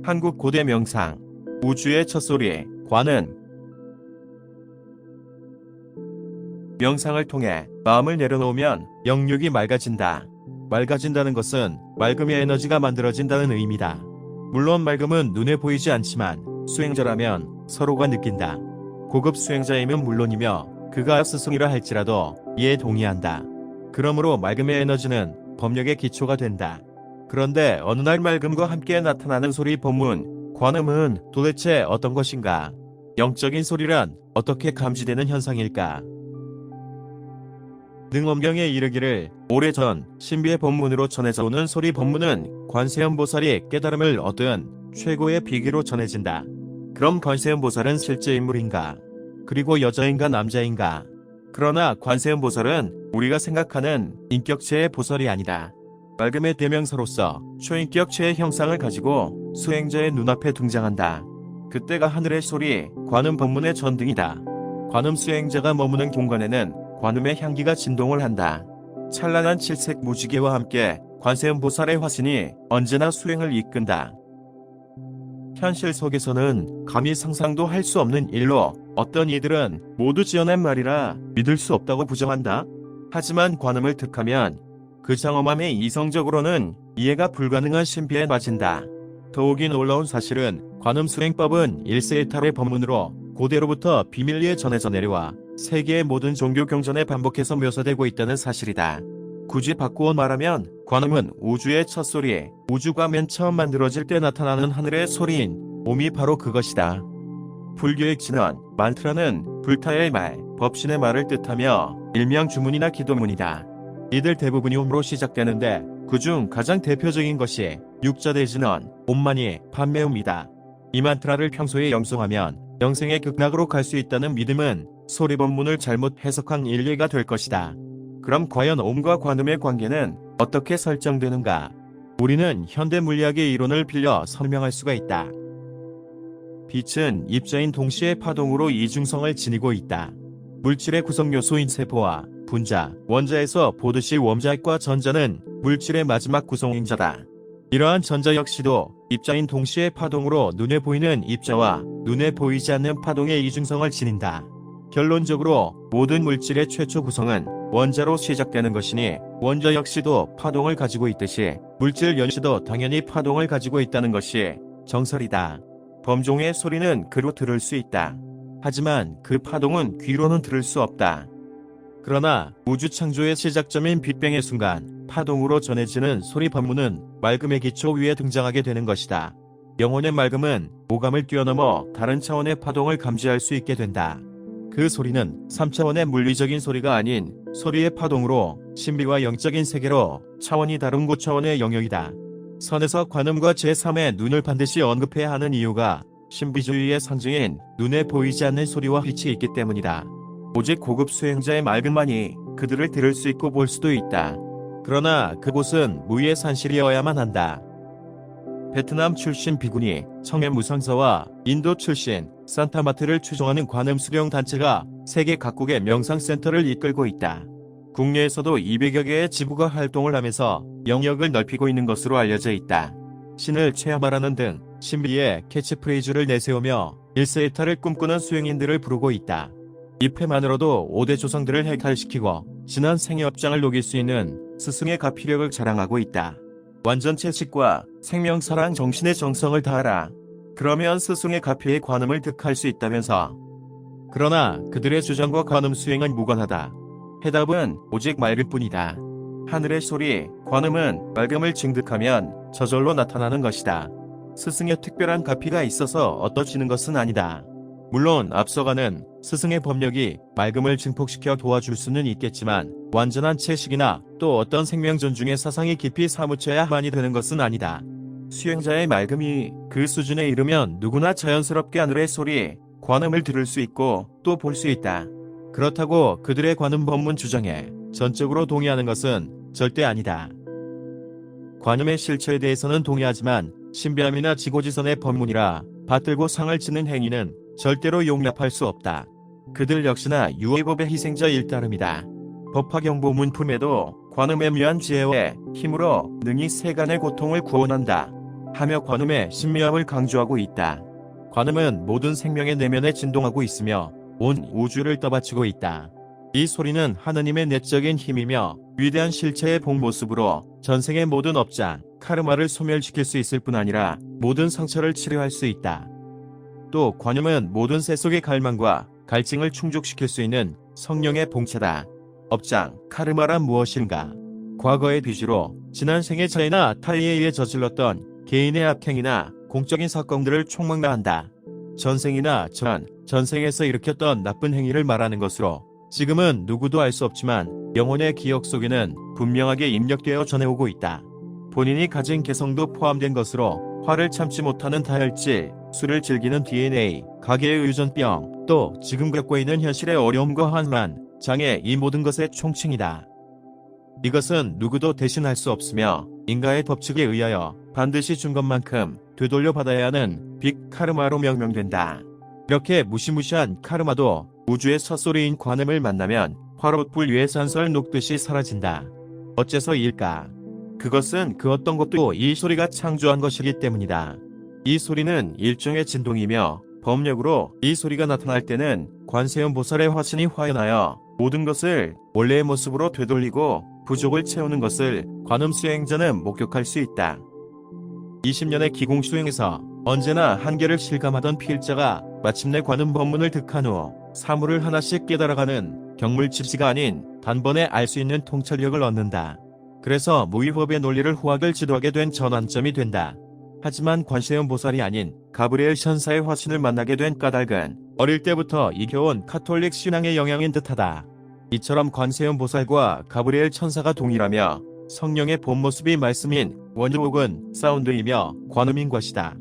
한국 고대 명상 우주의 첫소리 관음. 명상을 통해 마음을 내려놓으면 영역이 맑아진다. 맑아진다는 것은 맑음의 에너지가 만들어진다는 의미다. 물론 맑음은 눈에 보이지 않지만 수행자라면 서로가 느낀다. 고급 수행자이면 물론이며 그가 스승이라 할지라도 이에 동의한다. 그러므로 맑음의 에너지는 법력의 기초가 된다. 그런데 어느 날 맑음과 함께 나타나는 소리 법문, 관음은 도대체 어떤 것인가? 영적인 소리란 어떻게 감지되는 현상일까? 능엄경에 이르기를 오래전 신비의 법문으로 전해져 오는 소리 법문은 관세음보살이 깨달음을 얻은 최고의 비기로 전해진다. 그럼 관세음보살은 실제 인물인가? 그리고 여자인가 남자인가? 그러나 관세음보살은 우리가 생각하는 인격체의 보살이 아니다. 맑음의 대명사로서 초인격체의 형상을 가지고 수행자의 눈앞에 등장한다. 그때가 하늘의 소리, 관음 법문의 전등이다. 관음 수행자가 머무는 공간에는 관음의 향기가 진동을 한다. 찬란한 칠색 무지개와 함께 관세음보살의 화신이 언제나 수행을 이끈다. 현실 속에서는 감히 상상도 할 수 없는 일로 어떤 이들은 모두 지어낸 말이라 믿을 수 없다고 부정한다. 하지만 관음을 득하면 그 장엄함에 이성적으로는 이해가 불가능한 신비에 빠진다. 더욱이 놀라운 사실은 관음 수행법은 일세일탈의 법문으로 고대로부터 비밀리에 전해져 내려와 세계의 모든 종교 경전에 반복해서 묘사되고 있다는 사실이다. 굳이 바꾸어 말하면 관음은 우주의 첫소리, 우주가 맨 처음 만들어질 때 나타나는 하늘의 소리인 옴이 바로 그것이다. 불교의 진원, 만트라는 불타의 말, 법신의 말을 뜻하며 일명 주문이나 기도문이다. 이들 대부분이 옴으로 시작되는데 그중 가장 대표적인 것이 육자대진원, 옴마니, 판매음이다. 이 만트라를 평소에 영송하면 영생의 극락으로 갈 수 있다는 믿음은 소리 법문을 잘못 해석한 일례가 될 것이다. 그럼 과연 옴과 관음의 관계는 어떻게 설정되는가? 우리는 현대 물리학의 이론을 빌려 설명할 수가 있다. 빛은 입자인 동시에 파동으로 이중성을 지니고 있다. 물질의 구성 요소인 세포와 분자, 원자에서 보듯이 원자과 전자는 물질의 마지막 구성인자다. 이러한 전자 역시도 입자인 동시에 파동으로 눈에 보이는 입자와 눈에 보이지 않는 파동의 이중성을 지닌다. 결론적으로 모든 물질의 최초 구성은 원자로 시작되는 것이니 원자 역시도 파동을 가지고 있듯이 물질 역시도 당연히 파동을 가지고 있다는 것이 정설이다. 범종의 소리는 귀로 들을 수 있다. 하지만 그 파동은 귀로는 들을 수 없다. 그러나 우주 창조의 시작점인 빅뱅의 순간 파동으로 전해지는 소리 법문은 맑음의 기초 위에 등장하게 되는 것이다. 영혼의 맑음은 오감을 뛰어넘어 다른 차원의 파동을 감지할 수 있게 된다. 그 소리는 3차원의 물리적인 소리가 아닌 소리의 파동으로 신비와 영적인 세계로 차원이 다른 고차원의 영역이다. 선에서 관음과 제3의 눈을 반드시 언급해야 하는 이유가 신비주의의 상징인 눈에 보이지 않는 소리와 빛이 있기 때문이다. 오직 고급 수행자의 맑음만이 그들을 들을 수 있고 볼 수도 있다. 그러나 그곳은 무의 산실이어야만 한다. 베트남 출신 비구니 청해 무상서와 인도 출신 산타마트를 추종하는 관음 수령 단체가 세계 각국의 명상센터를 이끌고 있다. 국내에서도 200여 개의 지부가 활동을 하면서 영역을 넓히고 있는 것으로 알려져 있다. 신을 체험하라는 등 신비의 캐치프레이즈를 내세우며 일세일탈을 꿈꾸는 수행인들을 부르고 있다. 입회만으로도 5대 조상들을 해탈시키고 지난 생애업장을 녹일 수 있는 스승의 가피력을 자랑하고 있다. 완전체 식과 생명사랑 정신의 정성을 다하라. 그러면 스승의 가피의 관음을 득할 수 있다면서. 그러나 그들의 주장과 관음 수행은 무관하다. 해답은 오직 맑을 뿐이다. 하늘의 소리, 관음은 맑음을 증득하면 저절로 나타나는 것이다. 스승의 특별한 가피가 있어서 얻어지는 것은 아니다. 물론 앞서가는 스승의 법력이 맑음을 증폭시켜 도와줄 수는 있겠지만 완전한 채식이나 또 어떤 생명존중의 사상이 깊이 사무쳐야만이 되는 것은 아니다. 수행자의 맑음이 그 수준에 이르면 누구나 자연스럽게 하늘의 소리, 관음을 들을 수 있고 또 볼 수 있다. 그렇다고 그들의 관음 법문 주장에 전적으로 동의하는 것은 절대 아니다. 관음의 실체에 대해서는 동의하지만 신비함이나 지고지선의 법문이라 받들고 상을 치는 행위는 절대로 용납할 수 없다. 그들 역시나 유의법의 희생자일 따름이다. 법화경보 문품에도 관음의 묘한 지혜와 힘으로 능히 세간의 고통을 구원한다. 하며 관음의 신비함을 강조하고 있다. 관음은 모든 생명의 내면에 진동하고 있으며 온 우주를 떠받치고 있다. 이 소리는 하느님의 내적인 힘이며 위대한 실체의 본모습으로 전생의 모든 업장, 카르마를 소멸시킬 수 있을 뿐 아니라 모든 상처를 치료할 수 있다. 또 관음은 모든 세속의 갈망과 갈증을 충족시킬 수 있는 성령의 봉체다. 업장, 카르마란 무엇인가? 과거의 빚으로 지난 생의 자해나 탈의에 의해 저질렀던 개인의 악행이나 공적인 사건들을 총망라한다. 전생이나 전생에서 일으켰던 나쁜 행위를 말하는 것으로 지금은 누구도 알 수 없지만 영혼의 기억 속에는 분명하게 입력되어 전해오고 있다. 본인이 가진 개성도 포함된 것으로 화를 참지 못하는 다혈질, 술을 즐기는 DNA, 가계의 유전병, 또 지금 겪고 있는 현실의 어려움과 한란, 장애 이 모든 것의 총칭이다. 이것은 누구도 대신할 수 없으며 인가의 법칙에 의하여 반드시 준 것만큼 되돌려 받아야 하는 빅 카르마로 명명된다. 이렇게 무시무시한 카르마도 우주의 첫소리인 관음을 만나면 화롯불 위에 산설 녹듯이 사라진다. 어째서일까? 그것은 그 어떤 것도 이 소리가 창조한 것이기 때문이다. 이 소리는 일종의 진동이며 법력으로 이 소리가 나타날 때는 관세음 보살의 화신이 화연하여 모든 것을 원래의 모습으로 되돌리고 부족을 채우는 것을 관음 수행자는 목격할 수 있다. 20년의 기공 수행에서 언제나 한계를 실감하던 필자가 마침내 관음 법문을 득한 후 사물을 하나씩 깨달아가는 경물치지가 아닌 단번에 알 수 있는 통찰력을 얻는다. 그래서 무위법의 논리를 후학을 지도하게 된 전환점이 된다. 하지만 관세음 보살이 아닌 가브리엘 천사의 화신을 만나게 된 까닭은 어릴 때부터 익혀온 카톨릭 신앙의 영향인 듯하다. 이처럼 관세음 보살과 가브리엘 천사가 동일하며 성령의 본모습이 말씀인 원유 혹은 사운드이며 관음인 것이다.